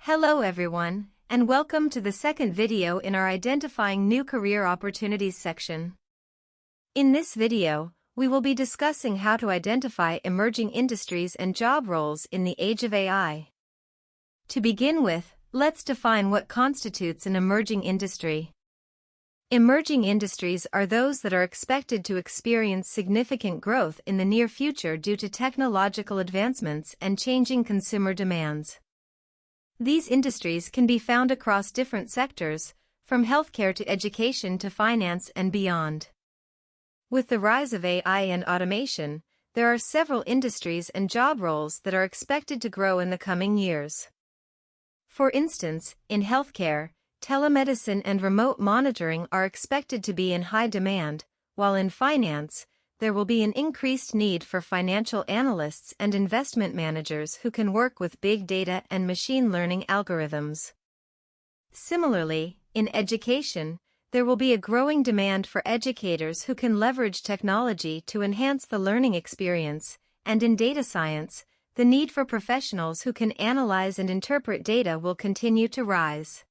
Hello everyone, and welcome to the second video in our Identifying New Career Opportunities section. In this video, we will be discussing how to identify emerging industries and job roles in the age of AI. To begin with, let's define what constitutes an emerging industry. Emerging industries are those that are expected to experience significant growth in the near future due to technological advancements and changing consumer demands. These industries can be found across different sectors, from healthcare to education to finance and beyond. With the rise of AI and automation, there are several industries and job roles that are expected to grow in the coming years. For instance, in healthcare, telemedicine and remote monitoring are expected to be in high demand, while in finance, there will be an increased need for financial analysts and investment managers who can work with big data and machine learning algorithms. Similarly, in education, there will be a growing demand for educators who can leverage technology to enhance the learning experience, and in data science, the need for professionals who can analyze and interpret data will continue to rise.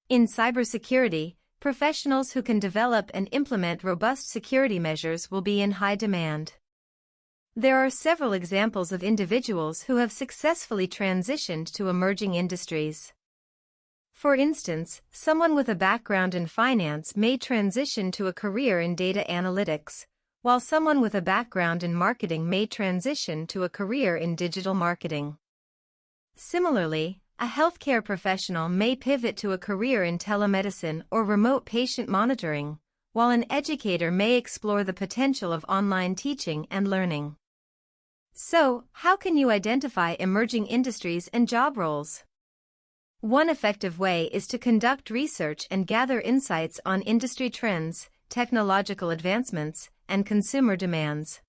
In cybersecurity, professionals who can develop and implement robust security measures will be in high demand. There are several examples of individuals who have successfully transitioned to emerging industries. For instance, someone with a background in finance may transition to a career in data analytics, while someone with a background in marketing may transition to a career in digital marketing. Similarly, a healthcare professional may pivot to a career in telemedicine or remote patient monitoring, while an educator may explore the potential of online teaching and learning. So, how can you identify emerging industries and job roles? One effective way is to conduct research and gather insights on industry trends, technological advancements, and consumer demands.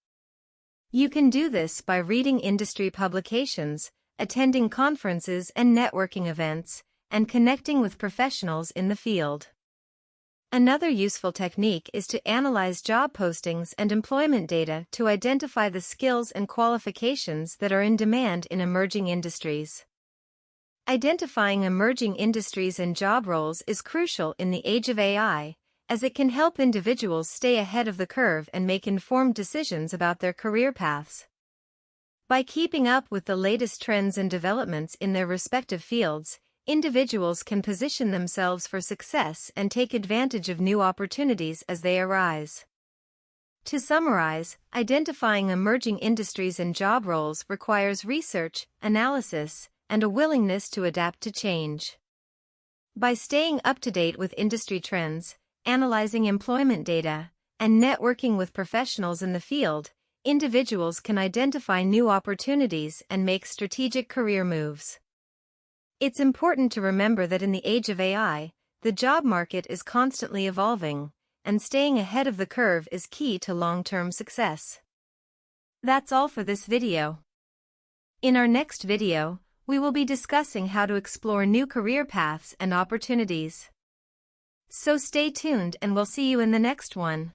You can do this by reading industry publications, attending conferences and networking events, and connecting with professionals in the field. Another useful technique is to analyze job postings and employment data to identify the skills and qualifications that are in demand in emerging industries. Identifying emerging industries and job roles is crucial in the age of AI, as it can help individuals stay ahead of the curve and make informed decisions about their career paths. By keeping up with the latest trends and developments in their respective fields, individuals can position themselves for success and take advantage of new opportunities as they arise. To summarize, identifying emerging industries and job roles requires research, analysis, and a willingness to adapt to change. By staying up to date with industry trends, analyzing employment data, and networking with professionals in the field, individuals can identify new opportunities and make strategic career moves. It's important to remember that in the age of AI, the job market is constantly evolving, and staying ahead of the curve is key to long-term success. That's all for this video. In our next video, we will be discussing how to explore new career paths and opportunities. So stay tuned and we'll see you in the next one.